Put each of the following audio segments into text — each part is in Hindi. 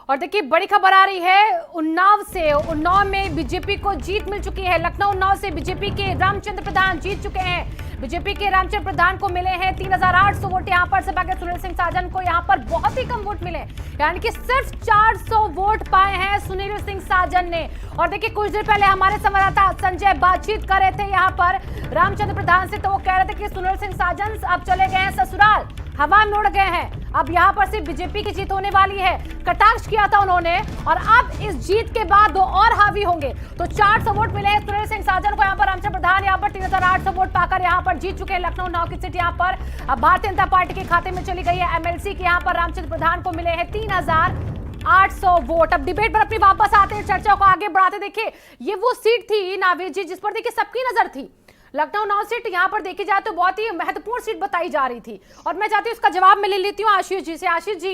और देखिए बड़ी खबर आ रही है उन्नाव से। उन्नाव में बीजेपी को जीत मिल चुकी है। लखनऊ उन्नाव से बीजेपी के रामचंद्र प्रधान जीत चुके हैं। बीजेपी के रामचंद्र प्रधान को मिले हैं 3800 वोट। यहां पर सपा के सुनील सिंह साजन को यहां पर बहुत ही कम वोट मिले, यानी कि सिर्फ 400 वोट पाए हैं सुनील सिंह साजन ने। और देखिए कुछ देर पहले हमारे संवाददाता संजय बातचीत कर रहे थे यहां पर रामचंद्र प्रधान से, तो वो कह रहे थे कि सुनील सिंह साजन अब चले गए हैं ससुराल, हवा में उड़ गए हैं, अब यहाँ पर सिर्फ बीजेपी की जीत होने वाली है। कटाक्ष किया था उन्होंने और अब इस जीत के बाद दो और हावी होंगे। तो 400 वोट मिले हैं सुनील सिंह साजन को। यहाँ पर रामचंद्र प्रधान यहाँ पर 3800 वोट पाकर यहाँ पर जीत चुके हैं। लखनऊ उन्नाव की सीट यहाँ पर अब भारतीय जनता पार्टी के खाते में चली गई है। एमएलसी के यहाँ पर रामचंद्र प्रधान को मिले हैं 3800 वोट। अब डिबेट पर अपनी वापस आते हैं, चर्चा को आगे बढ़ाते। देखिए ये वो सीट थी नावीर जी जिस पर देखिए सबकी नजर थी। लखनऊ उन्नाव सीट यहाँ पर देखी जाए तो बहुत ही महत्वपूर्ण सीट बताई जा रही थी और मैं चाहती हूँ इसका जवाब मैं ले लेती हूँ आशीष जी से। आशीष जी,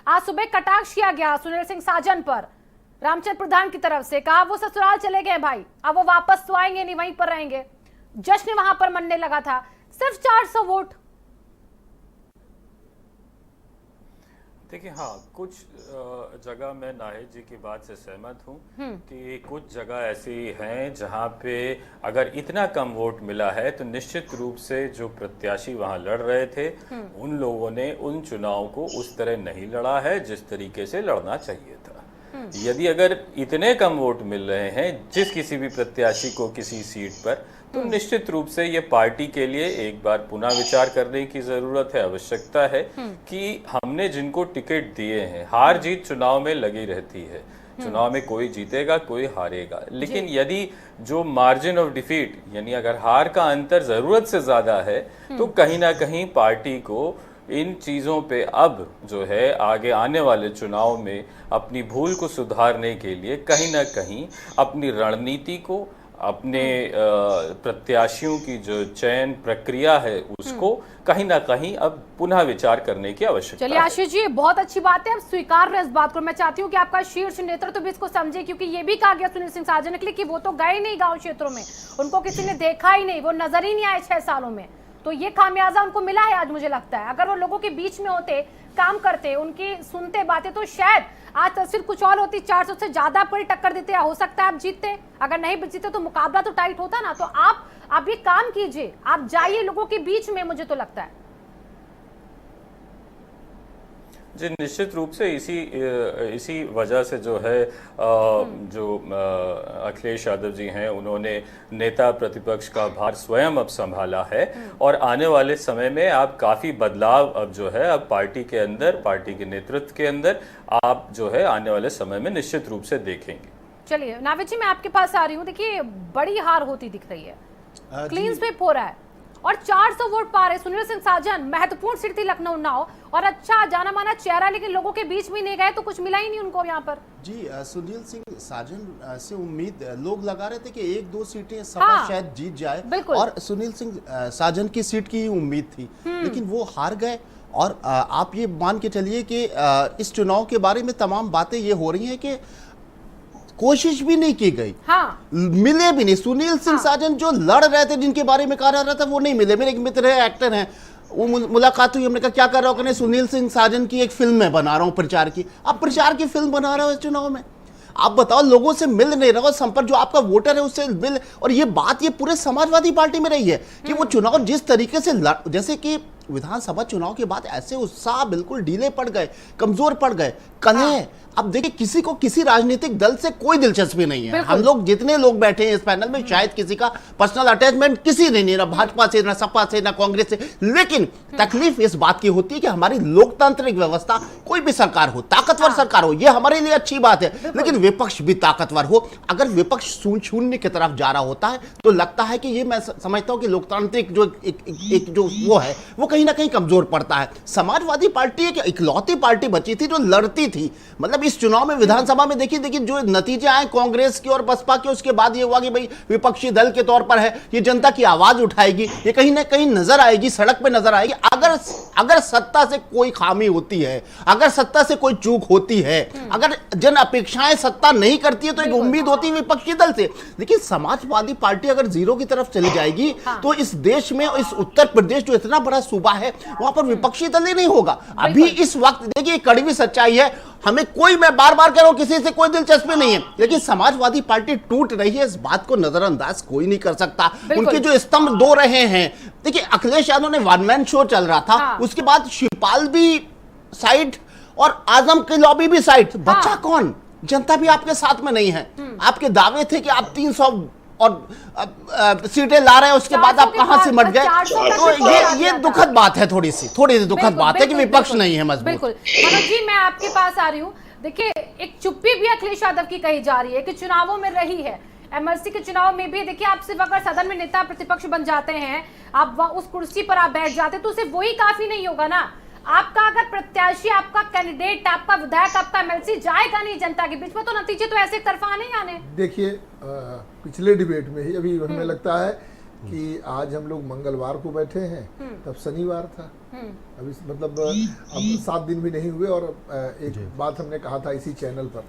आज सुबह कटाक्ष किया गया सुनील सिंह साजन पर रामचंद्र प्रधान की तरफ से, कहा वो ससुराल चले गए भाई, अब वो वापस तो आएंगे नहीं, वहीं पर रहेंगे। जश्न वहां पर मनने लगा था, सिर्फ 400 वोट। देखिए हाँ, कुछ जगह मैं नाहिद जी की बात से सहमत हूँ कि कुछ जगह ऐसी हैं जहाँ पे अगर इतना कम वोट मिला है तो निश्चित रूप से जो प्रत्याशी वहाँ लड़ रहे थे उन लोगों ने उन चुनाव को उस तरह नहीं लड़ा है जिस तरीके से लड़ना चाहिए था। यदि अगर इतने कम वोट मिल रहे हैं जिस किसी भी प्रत्याशी को किसी सीट पर, तो निश्चित रूप से ये पार्टी के लिए एक बार पुनः विचार करने की जरूरत है, आवश्यकता है कि हमने जिनको टिकट दिए हैं, हार जीत चुनाव में लगी रहती है, चुनाव में कोई जीतेगा कोई हारेगा, लेकिन यदि जो मार्जिन ऑफ डिफीट यानी अगर हार का अंतर जरूरत से ज्यादा है तो कहीं ना कहीं पार्टी को इन चीज़ों पे अब जो है आगे आने वाले चुनाव में अपनी भूल को सुधारने के लिए कहीं ना कहीं अपनी रणनीति को, अपने प्रत्याशियों की जो चयन प्रक्रिया है उसको कहीं ना कहीं अब पुनः विचार करने की आवश्यकता है। चलिए आशीष जी, बहुत अच्छी बात है, अब स्वीकार रहे इस बात को। मैं चाहती हूँ कि आपका शीर्ष नेतृत्व भी इसको समझे, क्योंकि ये भी कहा गया सुनील सिंह साजन के लिए कि वो तो गए नहीं गाँव क्षेत्रों में, उनको किसी ने देखा ही नहीं, वो नजर ही नहीं आए 6 सालों में। तो ये खामियाजा उनको मिला है आज, मुझे लगता है। अगर वो लोगों के बीच में होते, काम करते, उनकी सुनते बातें, तो शायद आज तस्वीर कुछ और होती। 400 से ज्यादा पर टक्कर देते, हो सकता है आप जीतते। अगर नहीं जीते तो मुकाबला तो टाइट होता ना। तो आप ये काम कीजिए, आप जाइए लोगों के बीच में, मुझे तो लगता है। जी निश्चित रूप से इसी वजह से जो है जो अखिलेश यादव जी हैं उन्होंने नेता प्रतिपक्ष का भार स्वयं अब संभाला है और आने वाले समय में आप काफ़ी बदलाव अब जो है अब पार्टी के अंदर, पार्टी के नेतृत्व के अंदर आप जो है आने वाले समय में निश्चित रूप से देखेंगे। चलिए नाविद जी, मैं आपके पास आ रही हूँ। देखिए बड़ी हार होती दिख रही है, क्लीन स्वीप हो रहा है और 400 वोट पा रहे सुनील सिंह साजन। महत्वपूर्ण सीट थी लखनऊ उन्नाव और अच्छा जाना माना चेहरा, लेकिन लोगों के बीच में नहीं गए तो कुछ मिला ही नहीं उनको यहाँ पर। जी सुनील सिंह साजन से उम्मीद लोग लगा रहे थे कि 1-2 सीटें सपा शायद जीत जाए और सुनील सिंह साजन की सीट की उम्मीद थी, लेकिन वो हार गए। और आप ये मान के चलिए कि इस चुनाव के बारे में तमाम बातें ये हो रही हैं कि कोशिश भी नहीं की गई, मिले भी नहीं। सुनील सिंह साजन जो लड़ रहे थे, जिनके बारे में कहा रहा था, वो नहीं मिले। मेरे एक मित्र है, एक्टर हैं, वो मुलाकात हुई, हमने कहा क्या कर रहा हो? सुनील सिंह साजन की एक फिल्म मैं बना रहा हूँ प्रचार की। आप प्रचार की फिल्म बना रहे हो चुनाव में? आप बताओ, लोगों से मिल नहीं रहा, संपर्क जो आपका वोटर है उससे मिल। और ये बात ये पूरे समाजवादी पार्टी में रही है कि वो चुनाव जिस तरीके से जैसे कि विधानसभा चुनाव के बाद ऐसे उत्साह बिल्कुल ढीले पड़ गए, कमजोर पड़ गए, कलह। अब देखिए किसी को किसी राजनीतिक दल से कोई दिलचस्पी नहीं है। हम लोग जितने लोग बैठे हैं इस पैनल में, शायद किसी का पर्सनल अटैचमेंट किसी नहीं, ना भाजपा से, ना सपा से, ना कांग्रेस से। लेकिन तकलीफ इस बात की होती है कि हमारी लोकतांत्रिक व्यवस्था, कोई भी सरकार हो, ताकतवर सरकार हो, ये हमारे लिए अच्छी बात है, लेकिन विपक्ष भी ताकतवर हो। अगर विपक्ष शून्य की तरफ जा रहा होता है तो लगता है कि ये मैं समझता हूं कि लोकतांत्रिक जो एक जो वो है वो कहीं ना कहीं कमजोर पड़ता है। समाजवादी पार्टी एक इकलौती पार्टी बची थी जो लड़ती थी। मतलब इस चुनाव में विधानसभा में देखिए जो नतीजे आए कांग्रेस के और बसपा के, उसके बाद ये हुआ कि भाई विपक्षी दल के तौर पर है, ये जनता की आवाज उठाएगी, ये कहीं ना कहीं नजर आएगी, सड़क पे नजर आएगी। अगर सत्ता से कोई खामी होती है, अगर सत्ता से कोई चूक होती है, अगर जन अपेक्षाएं सत्ता नहीं करती है, तो एक उम्मीद होती है विपक्षी दल से। देखिए, समाजवादी पार्टी अगर जीरो की तरफ चली जाएगी तो इस देश में, इस उत्तर प्रदेश जो इतना बड़ा सूबा है, वहां पर विपक्षी दल ही नहीं होगा। अभी इस वक्त देखिए, कड़वी सच्चाई है, हमें कोई, मैं बार बार कह रहा हूं, किसी से कोई दिलचस्पी नहीं है, लेकिन समाजवादी पार्टी टूट रही है, इस बात को नजरअंदाज कोई नहीं कर सकता। उनके जो स्तंभ दो रहे हैं, देखिए अखिलेश यादव ने वन मैन शो चल रहा था, उसके बाद शिवपाल भी साइड और आजम की लॉबी भी साइड, बच्चा कौन? जनता भी आपके साथ में नहीं है। आपके दावे थे कि आप 300 और सीटें ला रहे हैं, उसके बाद आप कहां से मट गए? तो ये दुखद बात है, थोड़ी सी दुखद बात है कि विपक्ष नहीं है मजबूत। बिल्कुल मनोज जी, मैं आपके पास आ रही हूँ। देखिए, एक चुप्पी भी अखिलेश यादव की कही जा रही है कि चुनावों में रही है, एमएलसी के चुनाव में भी। देखिए, आप सिर्फ अगर सदन में नेता प्रतिपक्ष बन जाते हैं, आप उस कुर्सी पर आप बैठ जाते, तो सिर्फ वही काफी नहीं होगा ना। आपका अगर प्रत्याशी, आपका कैंडिडेट, आपका विधायक, आपका एमएलसी जाएगा नहीं जनता के बीच में, तो नतीजे तो ऐसे तरफा नहीं आने। देखिए, पिछले डिबेट में ही अभी हमें लगता है कि आज हम लोग मंगलवार को बैठे हैं, तब शनिवार था। अभी मतलब अब 7 दिन भी नहीं हुए, और एक बात हमने कहा था इसी चैनल पर,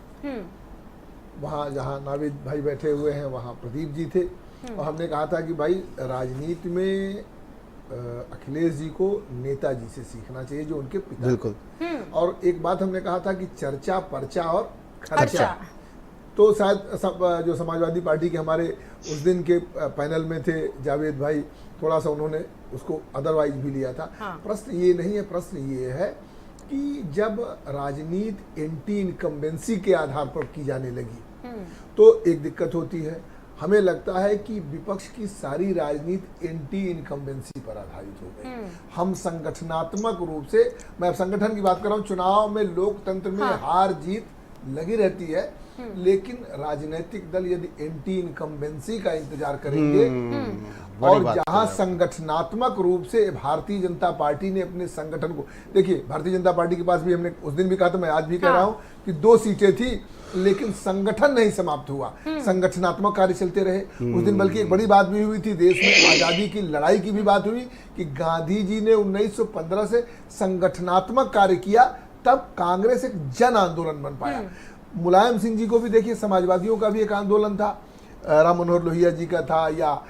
वहाँ जहाँ नाविद भाई बैठे हुए हैं वहाँ प्रदीप जी थे, और हमने कहा था कि भाई राजनीति में अखिलेश जी को नेताजी से सीखना चाहिए, जो उनके पिता। बिल्कुल। और एक बात हमने कहा था कि चर्चा, पर्चा और खर्चा। तो शायद जो समाजवादी पार्टी के हमारे उस दिन के पैनल में थे जावेद भाई, थोड़ा सा उन्होंने उसको अदरवाइज भी लिया था। प्रश्न ये नहीं है, प्रश्न ये है कि जब राजनीति एंटी इनकम्बेंसी के आधार पर की जाने लगी तो एक दिक्कत होती है। हमें लगता है कि विपक्ष की सारी राजनीति एंटी इनकम्बेंसी पर आधारित हो गई। हम संगठनात्मक रूप से, मैं संगठन की बात कर रहा हूँ, चुनाव में लोकतंत्र में हार जीत लगी रहती है, लेकिन राजनीतिक दल यदि एंटी इनकम्बेंसी का इंतजार करेंगे, और जहां संगठनात्मक रूप से भारतीय जनता पार्टी ने अपने संगठन को, देखिए भारतीय जनता पार्टी के पास भी, हमने उस दिन भी कहा था, मैं आज भी कह रहा हूं कि 2 सीटें थी, लेकिन संगठन नहीं समाप्त हुआ, संगठनात्मक कार्य चलते रहे। उस दिन बल्कि एक बड़ी बात भी हुई थी, देश में आजादी की लड़ाई की भी बात हुई कि गांधी जी ने 1915 से संगठनात्मक कार्य किया, तब कांग्रेस एक जन आंदोलन बन पाया। मुलायम सिंह जी को भी देखिए, समाजवादियों का भी एक आंदोलन था, राम मनोहर लोहिया जी का था, या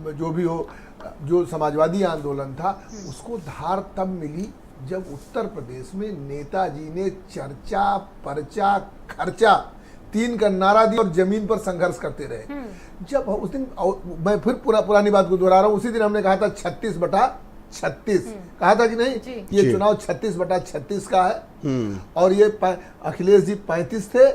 जो भी हो, जो समाजवादी आंदोलन था, उसको धार तब मिली जब उत्तर प्रदेश में नेताजी ने चर्चा, पर्चा, खर्चा 3 का नारा दिया और जमीन पर संघर्ष करते रहे। जब उस दिन, मैं फिर पुरानी बात को दोहरा रहा हूं, उसी दिन हमने कहा था 36/36 कहा था कि नहीं, ये चुनाव 36/36 का है, और ये अखिलेश जी 35 थे,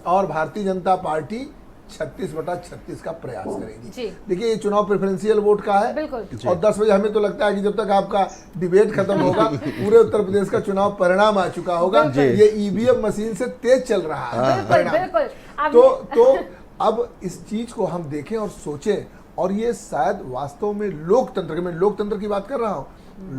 और भारतीय जनता पार्टी 36/36 का प्रयास करेगी। देखिए, ये चुनाव प्रेफरेंशियल वोट का है, और 10 बजे हमें तो लगता है कि जब तक आपका डिबेट खत्म होगा पूरे उत्तर प्रदेश का चुनाव परिणाम आ चुका होगा। ये ईवीएम मशीन से तेज चल रहा है परिणाम। तो अब इस चीज को हम देखें और सोचें, और ये शायद वास्तव में लोकतंत्र, मैं लोकतंत्र की बात कर रहा हूँ,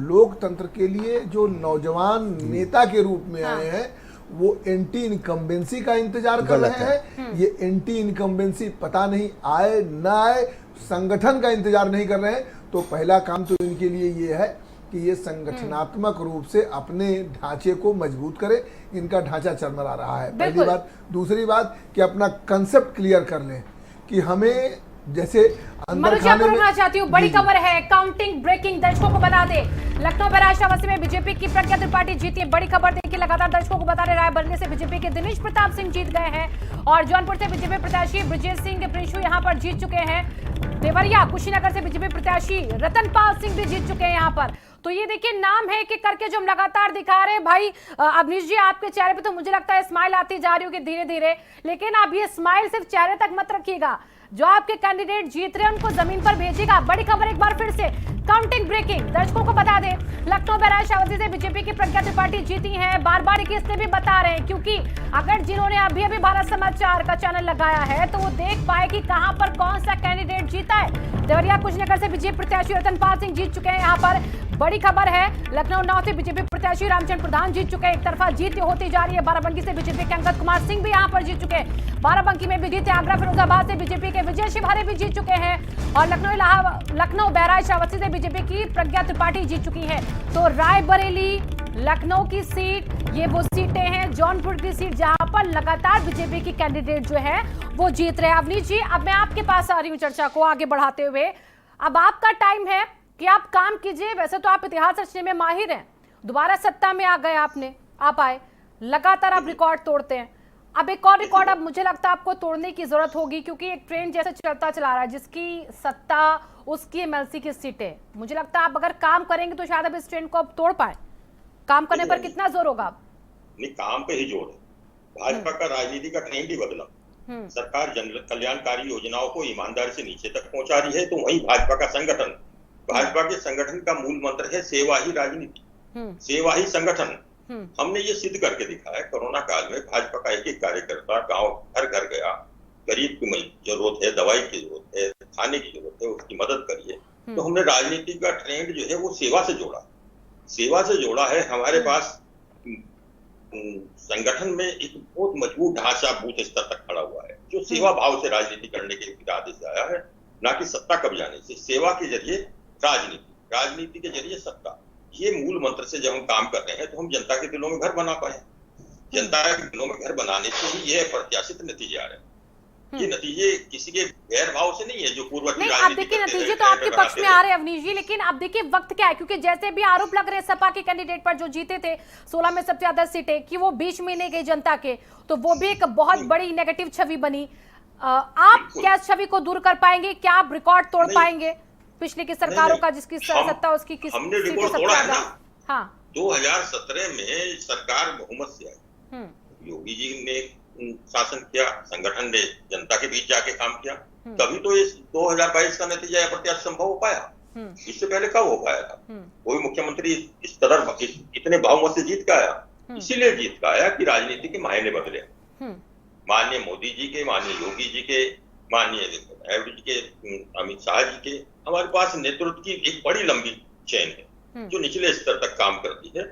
लोकतंत्र के लिए जो नौजवान नेता के रूप में आए हैं, वो एंटी इनकम्बेंसी का इंतजार कर रहे हैं। ये एंटी इनकम्बेंसी पता नहीं आए ना आए, संगठन का इंतजार नहीं कर रहे हैं। तो पहला काम तो इनके लिए ये है कि ये संगठनात्मक रूप से अपने ढांचे को मजबूत करें। इनका ढांचा चरमरा रहा है, पहली बात। दूसरी बात कि अपना कंसेप्ट क्लियर कर लें कि हमें, जैसे अंदर खाने में चाहती हूँ, बड़ी खबर है, काउंटिंग ब्रेकिंग दर्शकों को बता दे, लखनऊ बैराज श्रावस्ती में बीजेपी की प्रज्ञा त्रिपाठी जीती है। बड़ी खबर देखिए, लगातार दर्शकों को बता रहे, रायबरेली से बीजेपी के दिनेश प्रताप सिंह जीत गए हैं, और जौनपुर से बीजेपी प्रत्याशी ब्रजेश सिंह प्रिंशु यहाँ पर जीत चुके हैं। देवरिया कुशीनगर से बीजेपी प्रत्याशी रतनपाल सिंह भी जीत चुके हैं यहाँ पर। तो ये देखिए, नाम है कि करके जो हम लगातार दिखा रहे हैं। भाई अवनीश जी, आपके चेहरे पे तो मुझे लगता है स्माइल आती जा रही होगी धीरे धीरे, लेकिन अब ये स्माइल सिर्फ चेहरे तक मत रखिएगा, जो आपके कैंडिडेट जीत रहे हैं उनको जमीन पर भेजिएगा। बड़ी खबर एक बार फिर से, काउंटिंग ब्रेकिंग दर्शकों को बता दें, लखनऊ बैराज श्रावस्ती से बीजेपी की प्रज्ञा त्रिपाठी जीती हैं। बार बार इसलिए भी बता रहे हैं क्योंकि अगर जिन्होंने अभी अभी भारत समाचार का चैनल लगाया है तो वो देख पाए कि कहां पर कौन सा कैंडिडेट जीता है। देवरिया कुशीनगर से बीजेपी प्रत्याशी रतनपाल सिंह जीत चुके हैं यहाँ पर। बड़ी खबर है, लखनऊ उन्नाव से बीजेपी प्रत्याशी रामचंद्र प्रधान जीत चुके हैं। एक तरफा जीत होती जा रही है। बाराबंकी से बीजेपी के अंगद कुमार सिंह भी यहां पर जीत चुके हैं। बाराबंकी में भी जीते। आगरा फिरोजाबाद से बीजेपी के विजय शिवहरे भी जीत चुके हैं और लखनऊ बहराइच श्रावस्ती से बीजेपी की प्रज्ञा त्रिपाठी जीत चुकी है। तो रायबरेली, लखनऊ की सीट, ये वो सीटें हैं, जौनपुर की सीट जहां पर लगातार बीजेपी की कैंडिडेट जो है वो जीत रहे हैं। अवनीश जी, अब मैं आपके पास आ रही हूँ चर्चा को आगे बढ़ाते हुए। अब आपका टाइम है कि आप काम कीजिए। वैसे तो आप इतिहास रचने में माहिर हैं, दोबारा सत्ता में आ गए, आप आए, लगातार आप रिकॉर्ड तोड़ते हैं। अब एक और रिकॉर्ड अब मुझे लगता है आपको तोड़ने की जरूरत होगी, क्योंकि एक ट्रेंड जैसे चलता चला रहा है, जिसकी सत्ता उसकी एमएलसी की सीटें। मुझे लगता है आप अगर काम करेंगे तो शायद अब इस ट्रेंड को अब तोड़ पाए। काम करने पर कितना जोर होगा? नहीं, काम पे ही जोर है। भाजपा का राजनीति का ट्रेंड ही बदला। सरकार जन कल्याणकारी योजनाओं को ईमानदारी से नीचे तक पहुंचा रही है, तो वहीं भाजपा के संगठन का मूल मंत्र है सेवा ही राजनीति, सेवा ही संगठन। हमने ये सिद्ध करके दिखाया। कोरोना काल में भाजपा का एक एक कार्यकर्ता गांव घर घर गया, गरीब की जरूरत है, दवाई की जरूरत है, खाने की जरूरत है, उसकी मदद करिए। तो हमने राजनीति का ट्रेंड जो है वो सेवा से जोड़ा है। हमारे पास संगठन में एक बहुत मजबूत ढांचा बूथ स्तर तक खड़ा हुआ है, जो सेवा भाव से राजनीति करने के इरादे से आया है, ना कि सत्ता कब्जाने से। सेवा के जरिए राजनीति के जरिए सत्ता, ये मूल मंत्र से जब हम काम कर रहे हैं तो हम जनता के दिलों में घर बना पाए। जनता के दिलों में घर बनाने से ही ये प्रत्याशित नतीजे आ रहे हैं। ये नतीजे किसी के गैर भाव से नहीं है, जो पूर्ववर्ती नहीं। आप देखिए, नतीजे तो आपके पक्ष में आ रहे हैं अवनीश जी, लेकिन अब देखिए वक्त क्या है, क्योंकि जैसे भी आरोप लग रहे हैं सपा के कैंडिडेट पर जो जीते थे 16 में सबसे ज्यादा सीटें, कि वो बीच में नहीं गई जनता के, तो वो भी एक बहुत बड़ी नेगेटिव छवि बनी। आप क्या छवि को दूर कर पाएंगे? क्या आप रिकॉर्ड तोड़ पाएंगे पिछले की सरकारों का, जिसकी सत्ता उसकी किस हमने रिकॉर्ड तोड़ा है ना। हाँ, 2017 में सरकार बहुमत से आई, योगी जी ने शासन किया, संगठन ने जनता के बीच जाके काम किया, तभी तो इस 2022 का नतीजा अप्रत्याशित संभव हो पाया। इससे पहले कब हो पाया था? कोई मुख्यमंत्री इस कदर इतने बहुमत से जीत का आया, इसीलिए जीत का आया कि राजनीति के मायने बदले। माननीय मोदी जी के, माननीय योगी जी के, माननीय जी के, अमित शाह जी के, हमारे पास नेतृत्व की एक बड़ी लंबी चेन है जो निचले स्तर तक काम करती है।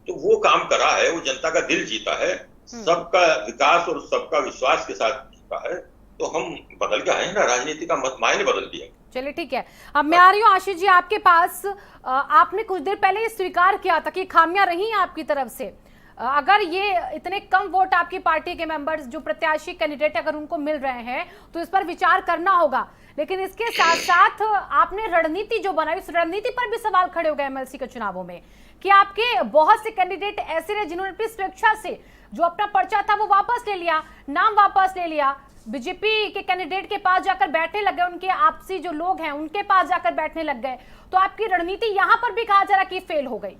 तो वो काम करा है, वो जनता का दिल जीता है, सबका विकास और सबका विश्वास के साथ जीता है। तो हम बदल के आए ना, राजनीति का मायने बदल दिया। चलिए ठीक है, अब मैं आ रही हूँ आशीष जी आपके पास। आपने कुछ देर पहले ये स्वीकार किया था कि खामियां रही हैं आपकी तरफ से। अगर ये इतने कम वोट आपकी पार्टी के मेंबर्स जो प्रत्याशी कैंडिडेट अगर उनको मिल रहे हैं तो इस पर विचार करना होगा, लेकिन इसके साथ साथ आपने रणनीति जो बनाई उस रणनीति पर भी सवाल खड़े हो गए एमएलसी के चुनावों में, कि आपके बहुत से कैंडिडेट ऐसे रहे जिन्होंने अपनी स्वेच्छा से जो अपना पर्चा था वो वापस ले लिया, नाम वापस ले लिया, बीजेपी के कैंडिडेट के पास जाकर बैठने लग गए, उनके आपसी जो लोग हैं उनके पास जाकर बैठने लग गए। तो आपकी रणनीति यहां पर भी कहा जा रहा कि फेल हो गई।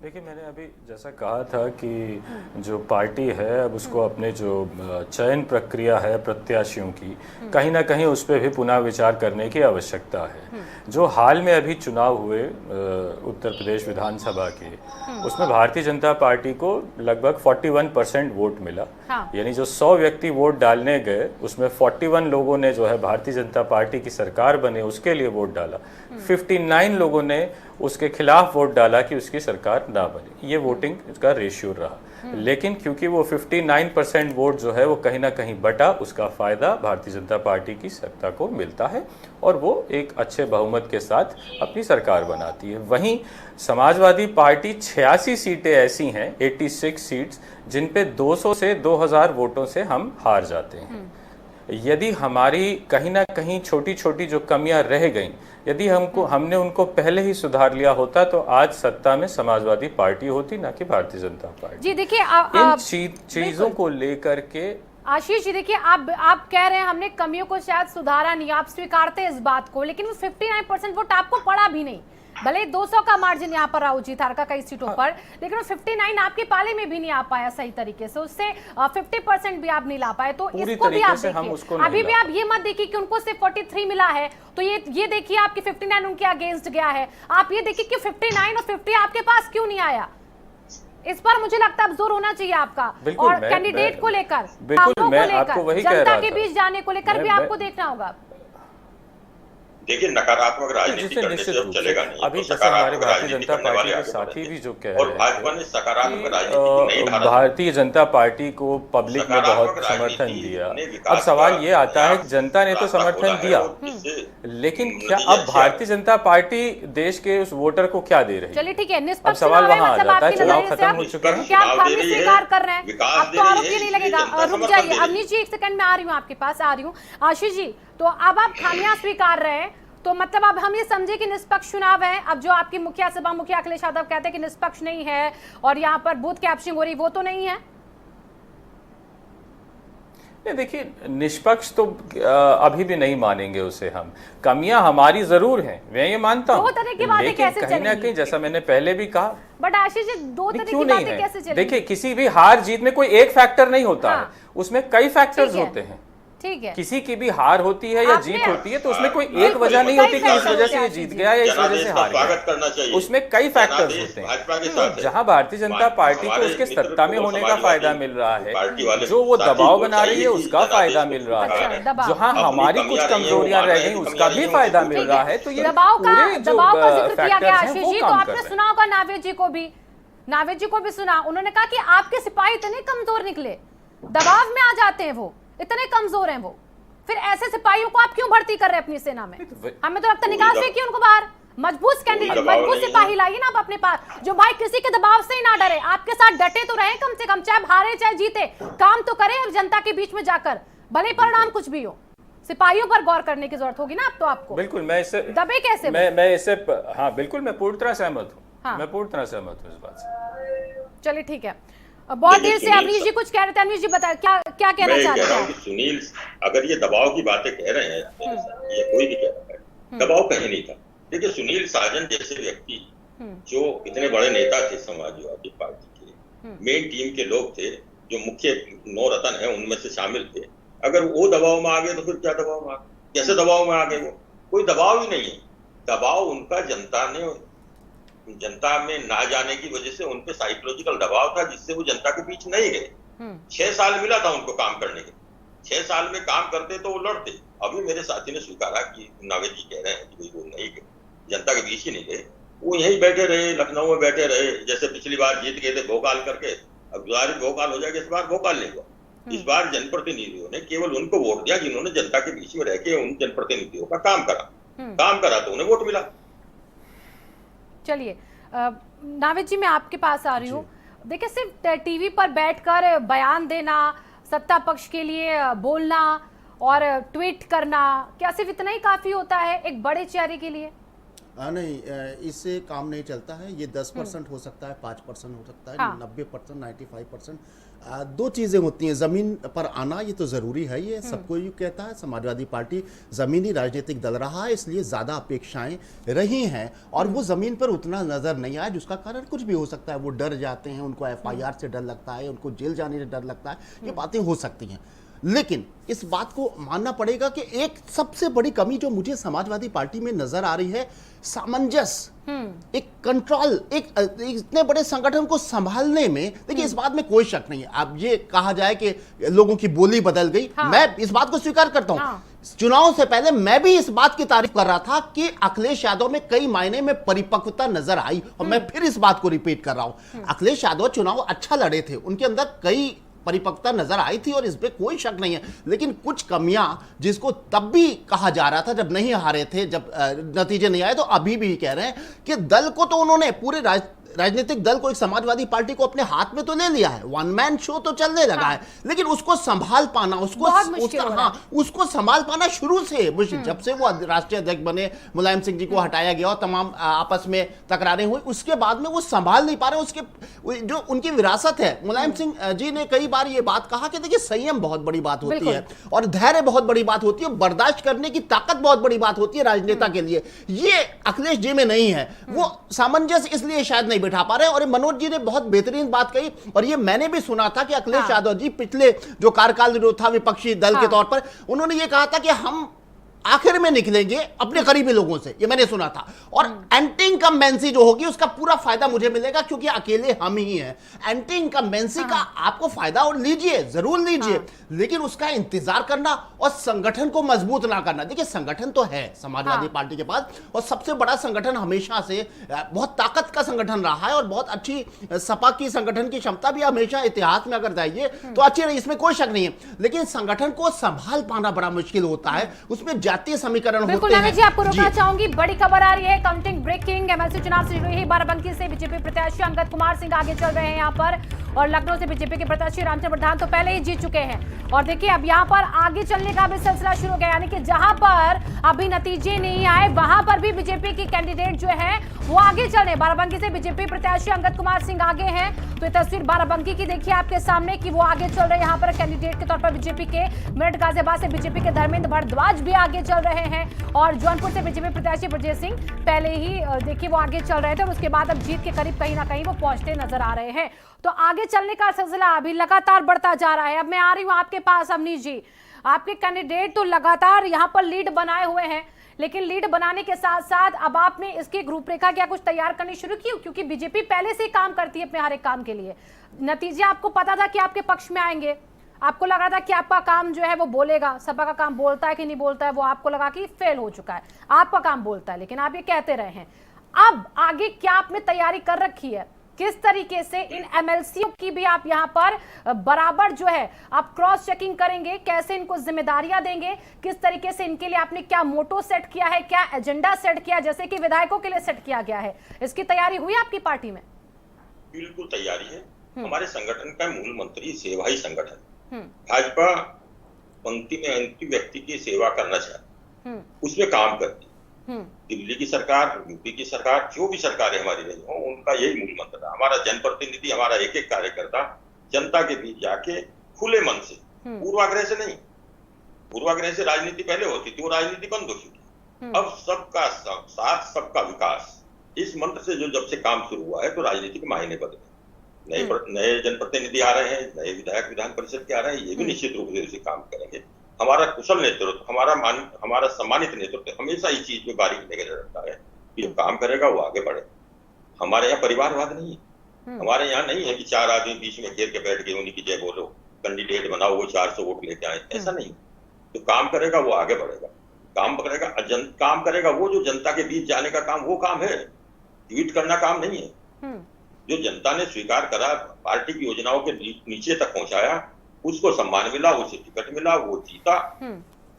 देखिए, मैंने अभी जैसा कहा था कि जो पार्टी है अब उसको अपने जो चयन प्रक्रिया है प्रत्याशियों की, कहीं ना कहीं उस पर भी पुनः विचार करने की आवश्यकता है। जो हाल में अभी चुनाव हुए उत्तर प्रदेश विधानसभा के, उसमें भारतीय जनता पार्टी को लगभग 41% वोट मिला। हाँ। यानी जो 100 व्यक्ति वोट डालने गए उसमें 41 लोगों ने जो है भारतीय जनता पार्टी की सरकार बने उसके लिए वोट डाला, 59 लोगों ने उसके खिलाफ वोट डाला कि उसकी सरकार ना बने। ये वोटिंग का रेशियो रहा, लेकिन क्योंकि वो 59% वोट जो है वो कहीं ना कहीं बटा, उसका फायदा भारतीय जनता पार्टी की सत्ता को मिलता है और वो एक अच्छे बहुमत के साथ अपनी सरकार बनाती है। वहीं समाजवादी पार्टी 86 सीटें ऐसी हैं, 86 सीट्स, जिन पे 200 से 2000 वोटों से हम हार जाते हैं। यदि हमारी कहीं ना कहीं छोटी छोटी जो कमियां रह गईं, यदि हमने उनको पहले ही सुधार लिया होता तो आज सत्ता में समाजवादी पार्टी होती, ना कि भारतीय जनता पार्टी। जी देखिए, इन चीजों को लेकर के आशीष जी देखिए, आप कह रहे हैं हमने कमियों को शायद सुधारा नहीं, आप स्वीकारते हैं इस बात को, लेकिन वो 59% वोट आपको पड़ा भी नहीं। भले 200 का मार्जिन यहाँ पर राहुल जी थारका कई सीटों पर, लेकिन वो 59 आपके पाले में भी नहीं आ पाया सही तरीके से, उससे 50% भी आप नहीं ला पाए। तो इसको भी आप देखिए, अभी भी आप ये मत देखिए कि उनको सिर्फ 43 मिला है, तो ये देखिए आपकी 59 उनके अगेंस्ट गया है। आप ये देखिए कि 59 और 50 आपके पास क्यों नहीं आया, इस पर मुझे लगता है अब जोर होना चाहिए आपका, और कैंडिडेट को लेकर, जनता के बीच जाने को लेकर भी आपको देखना होगा। देखिए नकारात्मक राजनीति करने से अब चलेगा नहीं। अभी तो जैसे हमारे सकारात्मक भारतीय राजनीति जनता करने वाले पार्टी के आगे साथी बढ़ेंगे। भी जो कह और रहे भाजपा ने सकारात्मक राजनीति की नई धारा भारतीय जनता पार्टी को पब्लिक ने बहुत समर्थन दिया। अब सवाल ये आता है कि जनता ने तो समर्थन दिया, लेकिन क्या अब भारतीय जनता पार्टी देश के उस वोटर को क्या दे रही है? चलिए ठीक है, अब निष्पक्ष सवाल चुनाव है, वहां आ मतलब जाता है, आपके चुनाव नजरिए से खत्म आप हो चुके हैं। क्या आप खामी दे रही है, स्वीकार कर रहे हैं? विकास अब दे तो रही आरोप है, ये नहीं इसलिए लगेगा। जनता रुक समर्थन जाइए दे रही है। अवनीश जी, एक सेकंड में आ रही हूँ आपके पास, आ रही हूँ। आशीष जी, तो अब आप खामियां स्वीकार रहे हैं, तो मतलब अब हम ये समझे कि निष्पक्ष चुनाव है। अब जो आपकी मुखिया सभा मुखिया अखिलेश यादव कहते हैं कि निष्पक्ष नहीं है और यहाँ पर बूथ कैप्चरिंग हो रही, वो तो नहीं है? देखिए, निष्पक्ष तो अभी भी नहीं मानेंगे उसे हम। कमियां हमारी जरूर हैं, मैं ये मानता हूं, लेकिन कहीं ना कहीं जैसा मैंने पहले भी कहा, बट आशीष जी दो तरह की बातें कैसे चलेंगी? देखिए, किसी भी हार जीत में कोई एक फैक्टर नहीं होता है, उसमें कई फैक्टर्स होते हैं। ठीक है, किसी की भी हार होती है या जीत होती है तो उसमें कोई एक वजह नहीं होती कि इस वजह से ये जीत गया या इस वजह से हार गया। उसमें कई फैक्टर्स होते हैं। जहां भारतीय जनता पार्टी को उसके सत्ता में होने का फायदा मिल रहा है, जो वो दबाव बना रही है उसका फायदा मिल रहा है, जहां हमारी कुछ कमजोरियां रह गई उसका भी फायदा मिल रहा है। तो ये दबाव का जिक्र किया गया फैक्टर्स हैं आशीष वो जी, तो काम कर आपने रहे हैं। सुना होगा नावेद जी को भी सुना। उन्होंने कहा कि आपके सिपाही इतने कमजोर निकले, दबाव में आ जाते हैं, वो इतने कमजोर हैं वो, फिर ऐसे सिपाहियों को आप क्यों भर्ती कर रहे हैं अपनी सेना में? हमें तो लगता निकाल फेंकिए उनको बाहर। मजबूत कैंडिडेट, मजबूत सिपाही लाइए ना आप अपने पास, जो भाई किसी के दबाव से ही ना डरे, आपके साथ डटे तो रहे कम से कम, चाहे हारे चाहे जीते, काम तो करें और जनता के बीच में जाकर, भले परिणाम कुछ भी हो। सिपाहियों पर गौर करने की जरूरत होगी ना अब तो आपको। बिल्कुल, मैं इससे दबे कैसे? मैं इससे हाँ बिल्कुल, मैं पूरी तरह सहमत हूँ। हाँ। मैं पूरी तरह सहमत हूँ इस बात से। चलिए ठीक है, बहुत देर से अवनीश जी कुछ कह रहे थे। अवनीश जी बताए क्या क्या कहना चाहते हैं? सुनील, अगर ये दबाव की बातें कह रहे हैं, ये कोई भी कह रहा है, दबाव कहीं नहीं था। देखिए, सुनील साजन जैसे व्यक्ति जो इतने बड़े नेता थे समाजवादी पार्टी के, मेन टीम के लोग थे, जो मुख्य 9 रत्न है उनमें से शामिल थे, अगर वो दबाव में आ गए तो फिर क्या दबाव में आ गए? कैसे दबाव में आ गए? वो कोई दबाव ही नहीं है। दबाव उनका जनता में ना जाने की वजह से उन पे साइकोलॉजिकल दबाव था, जिससे वो जनता के बीच नहीं गए। 6 साल मिला था उनको काम करने के, 6 साल में काम करते तो वो लड़ते। अभी मेरे साथी ने स्वीकारा कि नावेद जी कह रहे हैं कि वो नहीं गए, जनता के बीच ही नहीं गए, वो यहीं बैठे रहे, लखनऊ में बैठे रहे। जैसे पिछली बार जीत गए थे भोकाल करके, अब गुजारिश भोकाल हो जाएगा, इस बार भोकाल नहीं हुआ। इस बार जनप्रतिनिधियों ने केवल उनको वोट दिया जिन्होंने जनता के बीच में रह के उन जनप्रतिनिधियों का काम करा तो उन्हें वोट मिला। चलिए नावेद जी, मैं आपके पास आ रही हूँ। देखिए, सिर्फ टीवी पर बैठकर बयान देना, सत्ता पक्ष के लिए बोलना और ट्वीट करना, क्या सिर्फ इतना ही काफी होता है एक बड़े चेहरे के लिए? नहीं, इससे काम नहीं चलता है। ये 10% हो सकता है, 5% हो सकता है, 90%, 95%। 2 चीज़ें होती हैं। ज़मीन पर आना ये तो ज़रूरी है, ये सबको ये कहता है। समाजवादी पार्टी ज़मीनी राजनीतिक दल रहा है, इसलिए ज़्यादा अपेक्षाएं रही हैं और वो ज़मीन पर उतना नज़र नहीं आया, जिसका कारण कुछ भी हो सकता है। वो डर जाते हैं, उनको FIR से डर लगता है, उनको जेल जाने से डर लगता है, ये बातें हो सकती हैं। लेकिन इस बात को मानना पड़ेगा कि एक सबसे बड़ी कमी जो मुझे समाजवादी पार्टी में नजर आ रही है, सामंजस्य, एक कंट्रोल, एक इतने बड़े संगठन को संभालने में। देखिए, इस बात में कोई शक नहीं है। अब ये कहा जाए कि लोगों की बोली बदल गई, मैं इस बात को स्वीकार करता हूं। चुनाव से पहले मैं भी इस बात की तारीफ कर रहा था कि अखिलेश यादव में कई मायने में परिपक्वता नजर आई, और मैं फिर इस बात को रिपीट कर रहा हूं। अखिलेश यादव चुनाव अच्छा लड़े थे, उनके अंदर कई परिपक्वता नजर आई थी और इस पे कोई शक नहीं है। लेकिन कुछ कमियां, जिसको तब भी कहा जा रहा था जब नहीं हारे थे, जब नतीजे नहीं आए, तो अभी भी कह रहे हैं कि दल को तो उन्होंने, पूरे राजनीतिक दल को, एक समाजवादी पार्टी को अपने हाथ में तो ले लिया है, 1 मैन शो तो चलने लगा है, लेकिन उसको संभाल पाना, उसको संभाल पाना शुरू से, जब से वो राष्ट्रीय अध्यक्ष बने, मुलायम सिंह जी को हटाया गया और तमाम आपस में तकरारें हुई, उसके बाद में वो संभाल नहीं पा रहे। उसके जो उनकी विरासत है, मुलायम सिंह जी ने कई बार ये बात कहा कि देखिए, संयम बहुत बड़ी बात होती है और धैर्य बहुत बड़ी बात होती है, बर्दाश्त करने की ताकत बहुत बड़ी बात होती है राजनेता के लिए। ये अखिलेश जी में नहीं है। वो सामंजस्य इसलिए शायद नहीं बैठा पा रहे। और मनोज जी ने बहुत बेहतरीन बात कही, और ये मैंने भी सुना था कि अखिलेश यादव जी पिछले जो कार्यकाल जो था विपक्षी दल के तौर पर, उन्होंने ये कहा था कि हम आखिर में निकलेंगे अपने करीबी लोगों से, ये मैंने सुना था। और एंटी इनकम्बेंसी जो होगी उसका पूरा फायदा मुझे मिलेगा, क्योंकि अकेले हम ही हैं। एंटी इनकम्बेंसी का आपको फायदा और लीजिए, जरूर लीजिए, लेकिन उसका इंतजार करना और संगठन को मजबूत ना करना। देखिए संगठन तो है समाजवादी पार्टी के पास, और सबसे बड़ा संगठन हमेशा से बहुत ताकत का संगठन रहा है, और बहुत अच्छी सपा की संगठन की क्षमता भी हमेशा इतिहास में अगर जाइए तो अच्छी रही, इसमें कोई शक नहीं है। लेकिन संगठन को संभाल पाना बड़ा मुश्किल होता है, उसमें जातीय समीकरण बिल्कुल होते हैं। जी, आपको रोकना चाहूंगी, बड़ी खबर आ रही है, काउंटिंग ब्रेकिंग। एमएलसी चुनाव से जुड़ी है बाराबंकी से बीजेपी प्रत्याशी अंगद कुमार सिंह आगे चल रहे हैं यहाँ पर, और लखनऊ से बीजेपी के प्रत्याशी रामचंद्र प्रधान तो पहले ही जीत चुके हैं। और देखिए अब यहाँ पर आगे चलने का भी सिलसिला शुरू हो गया, यानी कि जहां पर अभी नतीजे नहीं आए वहां पर भी बीजेपी की कैंडिडेट जो है वो आगे चल रहे। बाराबंकी से बीजेपी प्रत्याशी अंगद कुमार सिंह आगे हैं, तो ये तस्वीर बाराबंकी की देखिए आपके सामने कि वो आगे चल रहे हैं यहाँ पर कैंडिडेट के तौर पर बीजेपी के। मेरठ गाजियाबाद से बीजेपी के धर्मेंद्र भारद्वाज भी आगे चल रहे हैं, और जौनपुर से बीजेपी प्रत्याशी ब्रजेश सिंह पहले ही देखिए वो आगे चल रहे थे, और उसके बाद अब जीत के करीब कहीं ना कहीं वो पहुंचते नजर आ रहे हैं। तो आगे चलने का सिलसिला अभी लगातार बढ़ता जा रहा है। अब मैं आ रही हूँ आपके पास अवनीश जी, आपके कैंडिडेट तो लगातार यहाँ पर लीड बनाए हुए हैं, लेकिन लीड बनाने के साथ साथ अब आपने इसकी रूपरेखा क्या कुछ तैयार करनी शुरू की? क्योंकि बीजेपी पहले से ही काम करती है अपने हर एक काम के लिए। नतीजे आपको पता था कि आपके पक्ष में आएंगे, आपको लगा था कि आपका काम जो है वो बोलेगा, सपा का काम बोलता है कि नहीं बोलता है वो आपको लगा कि फेल हो चुका है, आपका काम बोलता है, लेकिन आप ये कहते रहे हैं। अब आगे क्या आपने तैयारी कर रखी है? किस तरीके से इन एमएलसीओ की भी आप यहाँ पर बराबर जो है आप क्रॉस चेकिंग करेंगे, कैसे इनको जिम्मेदारियां देंगे, किस तरीके से इनके लिए आपने क्या मोटो सेट किया है, क्या एजेंडा सेट किया, जैसे कि विधायकों के लिए सेट किया गया है, इसकी तैयारी हुई आपकी पार्टी में? बिल्कुल तैयारी है। हमारे संगठन का मूल मंत्री सेवा ही संगठन। भाजपा पंक्ति में अंतिम व्यक्ति की सेवा करना चाहती, उसमें काम करती। दिल्ली की सरकार, यूपी की सरकार, जो भी सरकारें हमारी रही हो, उनका यही मूल मंत्र है। हमारा जनप्रतिनिधि, हमारा एक एक कार्यकर्ता जनता के बीच जाके खुले मन से, पूर्वाग्रह से नहीं, पूर्वाग्रह से राजनीति पहले होती थी, वो राजनीति बंद हो चुकी। अब सबका साथ सबका विकास, इस मंत्र से जो जब से काम शुरू हुआ है तो राजनीति के मायने बदले। नए जनप्रतिनिधि आ रहे हैं, नए विधायक विधान परिषद के आ रहे हैं, ये भी निश्चित रूप से उसे काम करेंगे। हमारा कुशल नेतृत्व, हमारा सम्मानित नेतृत्व हमेशा इस चीज में बारीकी नजर रखता है कि जो काम करेगा वो आगे बढ़े। हमारे यहाँ परिवारवाद नहीं है, हमारे यहाँ नहीं है कि 4 आदमी बीच में घेर के बैठ गए उन्हीं की जय बोलो, कैंडिडेट बनाओ वो 400 वोट लेके आए, ऐसा नहीं। जो काम करेगा वो आगे बढ़ेगा, काम करेगा वो जो जनता के बीच जाने का काम, वो काम है, ट्वीट करना काम नहीं है। जो जनता ने स्वीकार करा, पार्टी की योजनाओं के नीचे तक पहुंचाया, उसको सम्मान मिला, उसे टिकट मिला, वो जीता,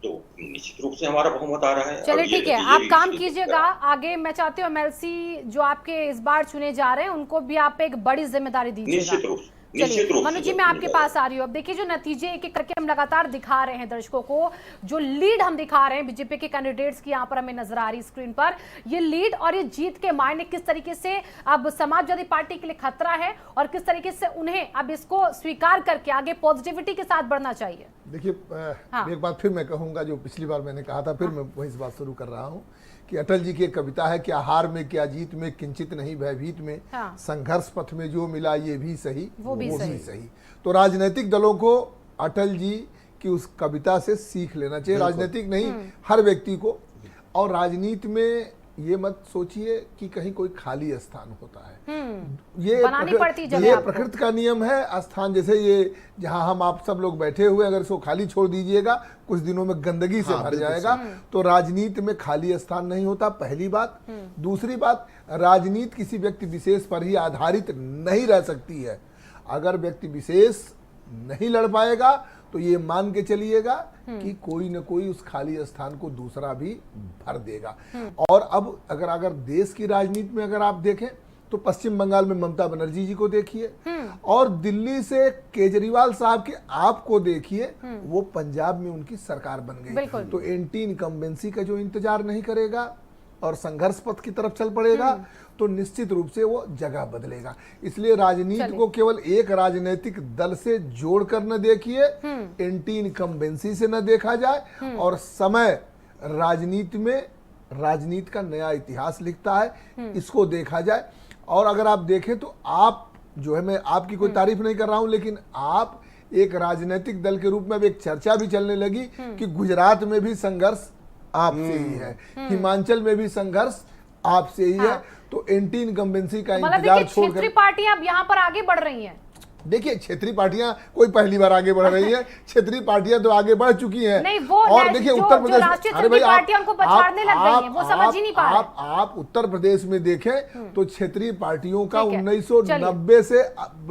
तो निश्चित रूप से हमारा बहुमत आ रहा है। चलिए ठीक है, आप काम कीजिएगा आगे। मैं चाहती हूँ एमएलसी जो आपके इस बार चुने जा रहे हैं उनको भी आप एक बड़ी जिम्मेदारी दीजिएगा। निश्चित रूप से। चलिए मनु जी, मैं आपके पास आ रही हूँ। अब देखिए जो नतीजे एक एक करके हम लगातार दिखा रहे हैं दर्शकों को, जो लीड हम दिखा रहे हैं बीजेपी के कैंडिडेट्स की यहाँ पर हमें नजर आ रही स्क्रीन पर, ये लीड और ये जीत के मायने किस तरीके से अब समाजवादी पार्टी के लिए खतरा है, और किस तरीके से उन्हें अब इसको स्वीकार करके आगे पॉजिटिविटी के साथ बढ़ना चाहिए। देखिए एक बात फिर मैं कहूँगा, जो पिछली बार मैंने कहा था, फिर मैं वही बात शुरू कर रहा हूँ कि अटल जी की एक कविता है, क्या हार में क्या जीत में, किंचित नहीं भयभीत में, संघर्ष पथ में जो मिला ये भी सही वो भी सही। तो राजनीतिक दलों को अटल जी की उस कविता से सीख लेना चाहिए, राजनीतिक नहीं हर व्यक्ति को। और राजनीति में ये मत सोचिए कि कहीं कोई खाली स्थान होता है, ये प्रकृति का नियम है। स्थान जैसे ये जहां हम आप सब लोग बैठे हुए, अगर इसको खाली छोड़ दीजिएगा कुछ दिनों में गंदगी से भर जाएगा। तो राजनीति में खाली स्थान नहीं होता, पहली बात। दूसरी बात, राजनीति किसी व्यक्ति विशेष पर ही आधारित नहीं रह सकती है। अगर व्यक्ति विशेष नहीं लड़ पाएगा तो ये मान के चलिएगा कि कोई न कोई उस खाली स्थान को दूसरा भी भर देगा। और अब अगर देश की राजनीति में अगर आप देखें तो पश्चिम बंगाल में ममता बनर्जी जी को देखिए, और दिल्ली से केजरीवाल साहब के आप को देखिए, वो पंजाब में उनकी सरकार बन गई। तो एंटी इनकम्बेंसी का जो इंतजार नहीं करेगा और संघर्ष पथ की तरफ चल पड़ेगा तो निश्चित रूप से वो जगह बदलेगा। इसलिए राजनीति को केवल एक राजनीतिक दल से जोड़कर न देखिए, एंटी इनकम्बेंसी से न देखा जाए, और समय राजनीति में राजनीति का नया इतिहास लिखता है, इसको देखा जाए। और अगर आप देखें तो आप जो है, मैं आपकी कोई तारीफ नहीं कर रहा हूं, लेकिन आप एक राजनीतिक दल के रूप में अब एक चर्चा भी चलने लगी कि गुजरात में भी संघर्ष आपसे ही है, हिमाचल में भी संघर्ष आपसे ही है। तो एंटी इनकम्बेंसी का मतलब इंतजार देखिए छोड़कर क्षेत्रीय पार्टियां अब यहाँ पर आगे बढ़ रही हैं। देखिए क्षेत्रीय पार्टियां कोई पहली बार आगे बढ़ रही है, क्षेत्रीय पार्टियां तो आगे बढ़ चुकी हैं। नहीं, वो और देखिए उत्तर प्रदेश, अरे भाई पार्टियां उनको पछाड़ने लग गई हैं, वो समझ ही नहीं पा रहे। आप उत्तर प्रदेश में देखें तो क्षेत्रीय पार्टियों का ठीक है, 1990 से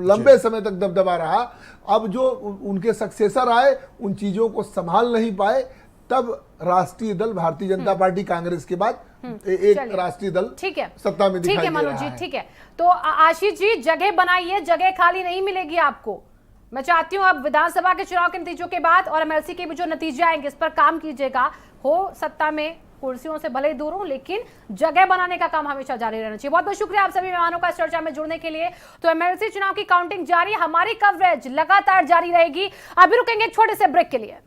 लंबे समय तक दबदबा रहा। अब जो उनके सक्सेसर आए उन चीजों को संभाल नहीं पाए, तब राष्ट्रीय दल भारतीय जनता पार्टी कांग्रेस के बाद एक राष्ट्रीय दल ठीक है, सत्ता में दिखाई दे रहा है। मनोज जी ठीक है। तो आशीष जी जगह बनाइए, जगह खाली नहीं मिलेगी आपको। मैं चाहती हूं अब विधानसभा के चुनाव के नतीजों के बाद और एमएलसी के भी जो नतीजे आएंगे इस पर काम कीजिएगा। हो सत्ता में कुर्सियों से भले ही दूर हो, लेकिन जगह बनाने का काम हमेशा जारी रहना चाहिए। बहुत बहुत शुक्रिया आप सभी मेहमानों का इस चर्चा में जुड़ने के लिए। तो एमएलसी चुनाव की काउंटिंग जारी, हमारी कवरेज लगातार जारी रहेगी। अभी रुकेंगे एक छोटे से ब्रेक के लिए।